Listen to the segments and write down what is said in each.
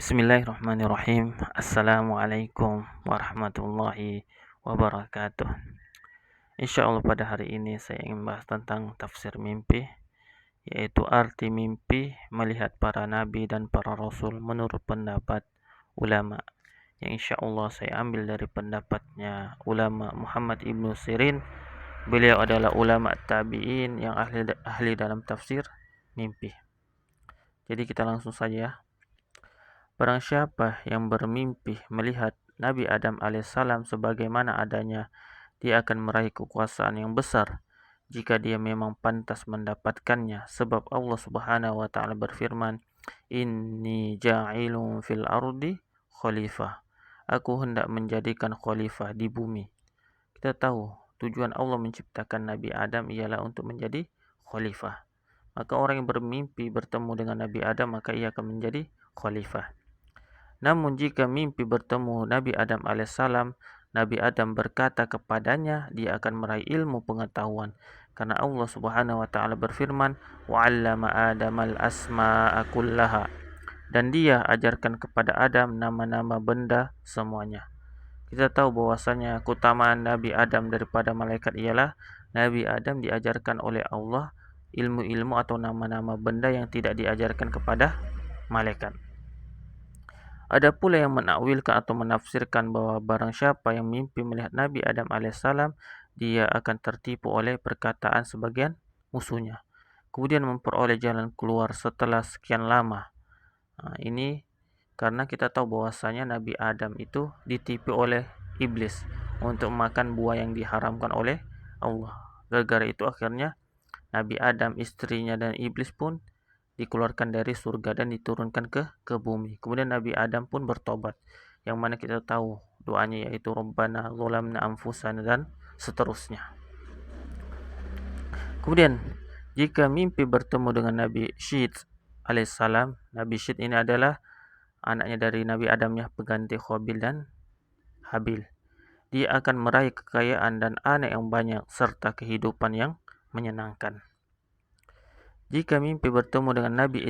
Bismillahirrahmanirrahim. Assalamualaikum warahmatullahi wabarakatuh. Insya Allah pada hari ini saya ingin bahas tentang tafsir mimpi, yaitu arti mimpi melihat para nabi dan para rasul menurut pendapat ulama. Yang insya Allah saya ambil dari pendapatnya ulama Muhammad ibnu Sirin. Beliau adalah ulama tabi'in yang ahli dalam tafsir mimpi. Jadi kita langsung saja. Barang siapa yang bermimpi melihat Nabi Adam alaihissalam sebagaimana adanya, dia akan meraih kekuasaan yang besar jika dia memang pantas mendapatkannya, sebab Allah Subhanahu wa taala berfirman, "Inni ja'ilun fil ardi khalifah." Aku hendak menjadikan khalifah di bumi. Kita tahu tujuan Allah menciptakan Nabi Adam ialah untuk menjadi khalifah. Maka orang yang bermimpi bertemu dengan Nabi Adam, maka ia akan menjadi khalifah. Namun jika mimpi bertemu Nabi Adam alaihissalam, Nabi Adam berkata kepadanya, dia akan meraih ilmu pengetahuan. Karena Allah Subhanahu wa taala berfirman, "Wa'allama Adamal asma'a kullaha." Dan dia ajarkan kepada Adam nama-nama benda semuanya. Kita tahu bahwasanya keutamaan Nabi Adam daripada malaikat ialah Nabi Adam diajarkan oleh Allah ilmu-ilmu atau nama-nama benda yang tidak diajarkan kepada malaikat. Ada pula yang menakwilkan atau menafsirkan bahwa barang siapa yang mimpi melihat Nabi Adam alaihissalam, dia akan tertipu oleh perkataan sebagian musuhnya, kemudian memperoleh jalan keluar setelah sekian lama. Ini karena kita tahu bahwasanya Nabi Adam itu ditipu oleh iblis untuk makan buah yang diharamkan oleh Allah. Gara-gara itu akhirnya Nabi Adam, istrinya, dan iblis pun dikeluarkan dari surga dan diturunkan ke bumi. Kemudian Nabi Adam pun bertobat, yang mana kita tahu doanya yaitu Rabbana zalamna anfusana dan seterusnya. Kemudian jika mimpi bertemu dengan Nabi Syed alaihissalam, Nabi Syed ini adalah anaknya dari Nabi Adam, ya, pengganti Qabil dan Habil. Dia akan meraih kekayaan dan anak yang banyak serta kehidupan yang menyenangkan. Jika mimpi bertemu dengan Nabi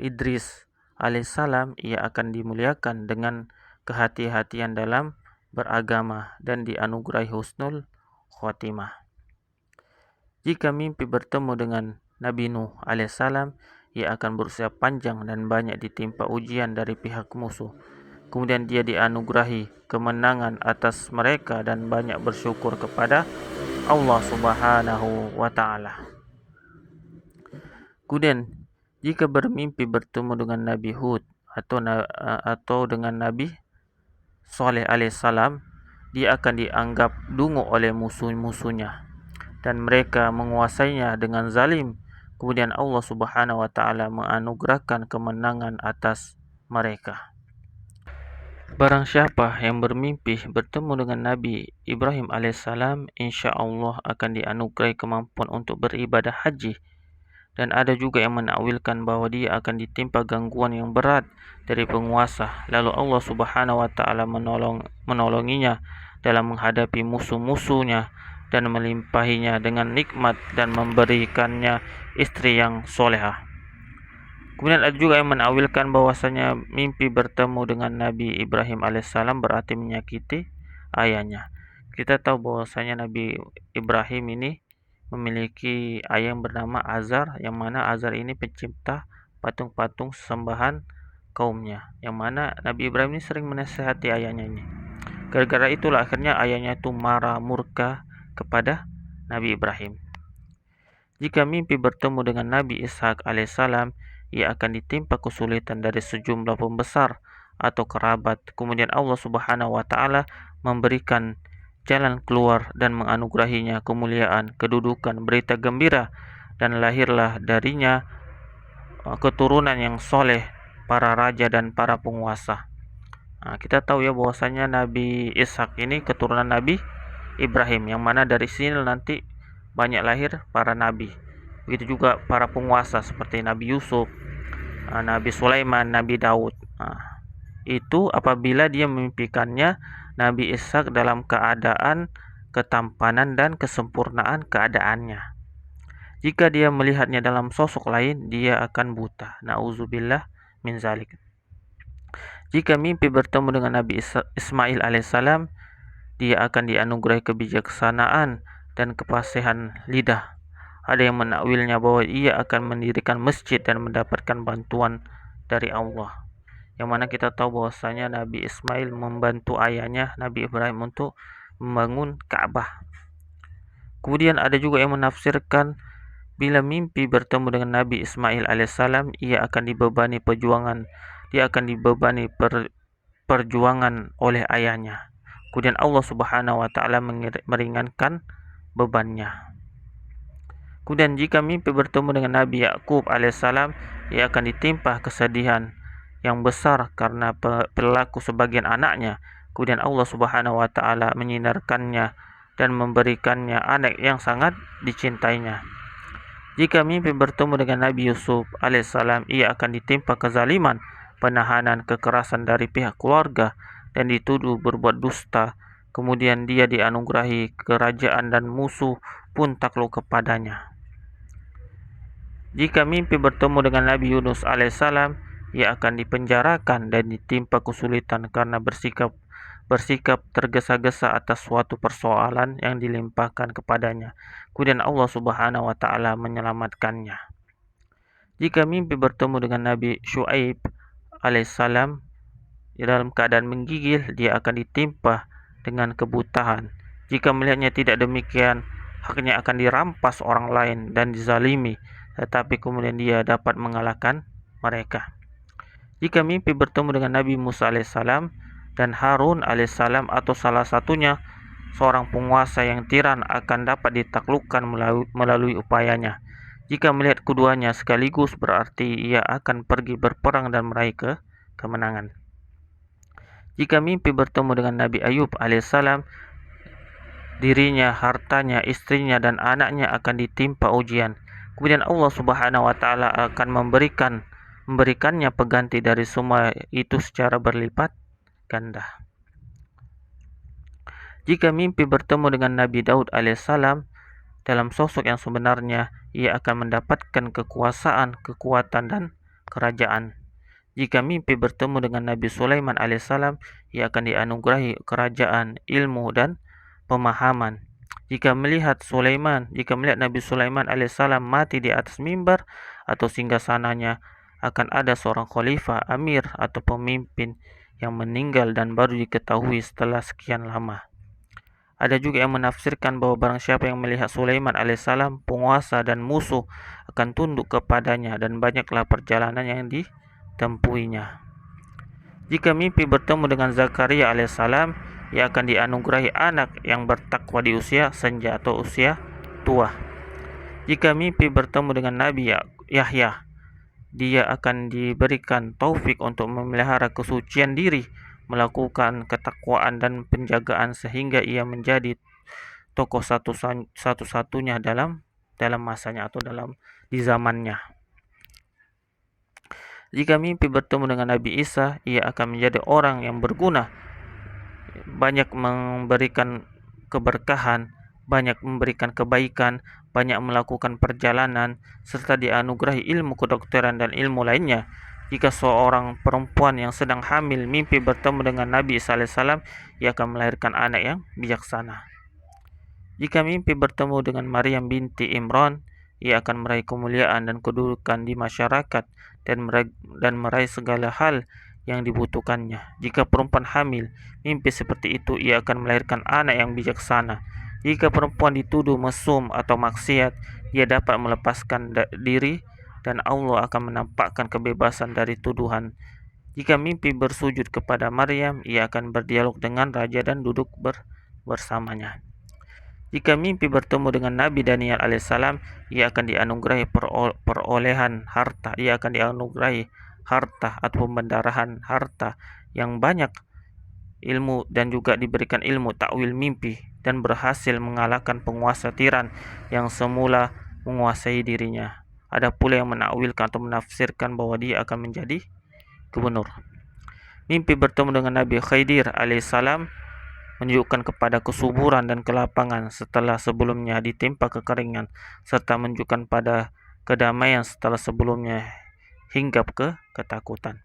Idris alaihissalam, ia akan dimuliakan dengan kehati-hatian dalam beragama dan dianugerahi husnul khotimah. Jika mimpi bertemu dengan Nabi Nuh alaihissalam, ia akan berusia panjang dan banyak ditimpa ujian dari pihak musuh. Kemudian dia dianugerahi kemenangan atas mereka dan banyak bersyukur kepada Allah Subhanahu wa taala. Kemudian jika bermimpi bertemu dengan Nabi Hud atau dengan Nabi Saleh alaihissalam, dia akan dianggap dungu oleh musuh-musuhnya dan mereka menguasainya dengan zalim. Kemudian Allah Subhanahu wa taala menganugerahkan kemenangan atas mereka. Barang siapa yang bermimpi bertemu dengan Nabi Ibrahim alaihissalam, insya Allah akan dianugerahi kemampuan untuk beribadah haji. Dan ada juga yang menakwilkan bahwa dia akan ditimpa gangguan yang berat dari penguasa. Lalu Allah Subhanahu wa taala menolonginya dalam menghadapi musuh-musuhnya dan melimpahinya dengan nikmat dan memberikannya istri yang solehah. Kemudian ada juga yang menakwilkan bahwasanya mimpi bertemu dengan Nabi Ibrahim alaihissalam berarti menyakiti ayahnya. Kita tahu bahwasanya Nabi Ibrahim ini memiliki ayah yang bernama Azar, yang mana Azar ini pencipta patung-patung sembahan kaumnya, yang mana Nabi Ibrahim ini sering menasihati ayahnya ini. Gara-gara itulah akhirnya ayahnya itu marah murka kepada Nabi Ibrahim. Jika mimpi bertemu dengan Nabi Ishak alaihissalam, ia akan ditimpa kesulitan dari sejumlah pembesar atau kerabat. Kemudian Allah Subhanahu wa taala memberikan jalan keluar dan menganugerahinya kemuliaan, kedudukan, berita gembira, dan lahirlah darinya keturunan yang soleh, para raja dan para penguasa. Kita tahu ya bahwasanya Nabi Ishak ini keturunan Nabi Ibrahim, yang mana dari sini nanti banyak lahir para nabi. Begitu juga para penguasa seperti Nabi Yusuf, Nabi Sulaiman, Nabi Daud. Itu apabila dia memimpikannya Nabi Ishak dalam keadaan ketampanan dan kesempurnaan keadaannya. Jika dia melihatnya dalam sosok lain, dia akan buta. Nauzubillah min zalik. Jika mimpi bertemu dengan Nabi Ismail alaihissalam, dia akan dianugerahi kebijaksanaan dan kefasihan lidah. Ada yang menakwilnya bahwa ia akan mendirikan masjid dan mendapatkan bantuan dari Allah. Yang mana kita tahu bahwasanya Nabi Ismail membantu ayahnya Nabi Ibrahim untuk membangun Ka'bah. Kemudian ada juga yang menafsirkan bila mimpi bertemu dengan Nabi Ismail alaihissalam, ia akan dibebani perjuangan oleh ayahnya. Kemudian Allah Subhanahu wa taala meringankan bebannya. Kemudian jika mimpi bertemu dengan Nabi Yakub alaihissalam, ia akan ditimpa kesedihan yang besar karena perilaku sebagian anaknya. Kemudian Allah Subhanahu wa taala menyinarkannya dan memberikannya anak yang sangat dicintainya. Jika mimpi bertemu dengan Nabi Yusuf alaihissalam, ia akan ditimpa kezaliman, penahanan, kekerasan dari pihak keluarga, dan dituduh berbuat dusta. Kemudian dia dianugerahi kerajaan dan musuh pun takluk kepadanya. Jika mimpi bertemu dengan Nabi Yunus alaihissalam, ia akan dipenjarakan dan ditimpa kesulitan karena bersikap tergesa-gesa atas suatu persoalan yang dilimpahkan kepadanya. Kemudian Allah Subhanahu wa taala menyelamatkannya. Jika mimpi bertemu dengan Nabi Syuaib alaihissalam dalam keadaan menggigil, dia akan ditimpa dengan kebutahan. Jika melihatnya tidak demikian, haknya akan dirampas orang lain dan dizalimi, tetapi kemudian dia dapat mengalahkan mereka. Jika mimpi bertemu dengan Nabi Musa alaihissalam dan Harun alaihissalam atau salah satunya seorang penguasa yang tiran, akan dapat ditaklukkan melalui upayanya. Jika melihat keduanya sekaligus, berarti ia akan pergi berperang dan meraih kemenangan. Jika mimpi bertemu dengan Nabi Ayub alaihissalam, dirinya, hartanya, istrinya, dan anaknya akan ditimpa ujian. Kemudian Allah Subhanahu wa taala akan memberikannya pengganti dari semua itu secara berlipat ganda. Jika mimpi bertemu dengan Nabi Daud alaihissalam dalam sosok yang sebenarnya, ia akan mendapatkan kekuasaan, kekuatan, dan kerajaan. Jika mimpi bertemu dengan Nabi Sulaiman alaihissalam, ia akan dianugerahi kerajaan, ilmu, dan pemahaman. Jika melihat Nabi Sulaiman alaihissalam mati di atas mimbar atau singgasananya, akan ada seorang khalifah, amir, atau pemimpin yang meninggal dan baru diketahui setelah sekian lama. Ada juga yang menafsirkan bahwa barang siapa yang melihat Sulaiman alaihissalam, penguasa dan musuh akan tunduk kepadanya, dan banyaklah perjalanan yang ditempuinya. Jika mimpi bertemu dengan Zakaria alaihissalam, ia akan dianugerahi anak yang bertakwa di usia senja atau usia tua. Jika mimpi bertemu dengan Nabi Yahya, dia akan diberikan taufik untuk memelihara kesucian diri, melakukan ketakwaan dan penjagaan sehingga ia menjadi tokoh satu-satunya dalam masanya atau di zamannya. Jika mimpi bertemu dengan Nabi Isa, ia akan menjadi orang yang berguna, banyak memberikan keberkahan, banyak memberikan kebaikan, banyak melakukan perjalanan, serta dianugerahi ilmu kedokteran dan ilmu lainnya. Jika seorang perempuan yang sedang hamil mimpi bertemu dengan Nabi Isa alaihissalam, ia akan melahirkan anak yang bijaksana. Jika mimpi bertemu dengan Maryam binti Imran, ia akan meraih kemuliaan dan kedudukan di masyarakat dan meraih segala hal yang dibutuhkannya. Jika perempuan hamil mimpi seperti itu, ia akan melahirkan anak yang bijaksana. Jika perempuan dituduh mesum atau maksiat, ia dapat melepaskan diri dan Allah akan menampakkan kebebasan dari tuduhan. Jika mimpi bersujud kepada Maryam, ia akan berdialog dengan raja dan duduk bersamanya. Jika mimpi bertemu dengan Nabi Daniel alaihissalam, ia akan dianugerahi perolehan harta. Ia akan dianugerahi harta atau pembendarahan harta yang banyak, ilmu, dan juga diberikan ilmu takwil mimpi, dan berhasil mengalahkan penguasa tiran yang semula menguasai dirinya. Ada pula yang menakwilkan atau menafsirkan bahwa dia akan menjadi gubernur. Mimpi bertemu dengan Nabi Khidir alaihissalam menunjukkan kepada kesuburan dan kelapangan setelah sebelumnya ditimpa kekeringan, serta menunjukkan pada kedamaian setelah sebelumnya hinggap ke ketakutan.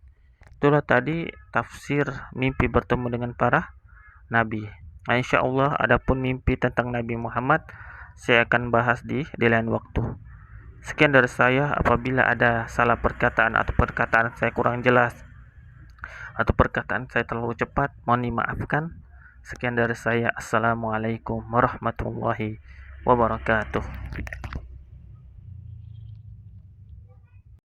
Itulah tadi tafsir mimpi bertemu dengan para nabi. Nah, insya Allah adapun mimpi tentang Nabi Muhammad saya akan bahas di lain waktu. Sekian dari saya. Apabila ada salah perkataan atau perkataan saya kurang jelas atau perkataan saya terlalu cepat, mohon dimaafkan. Sekian dari saya. Assalamualaikum warahmatullahi wabarakatuh.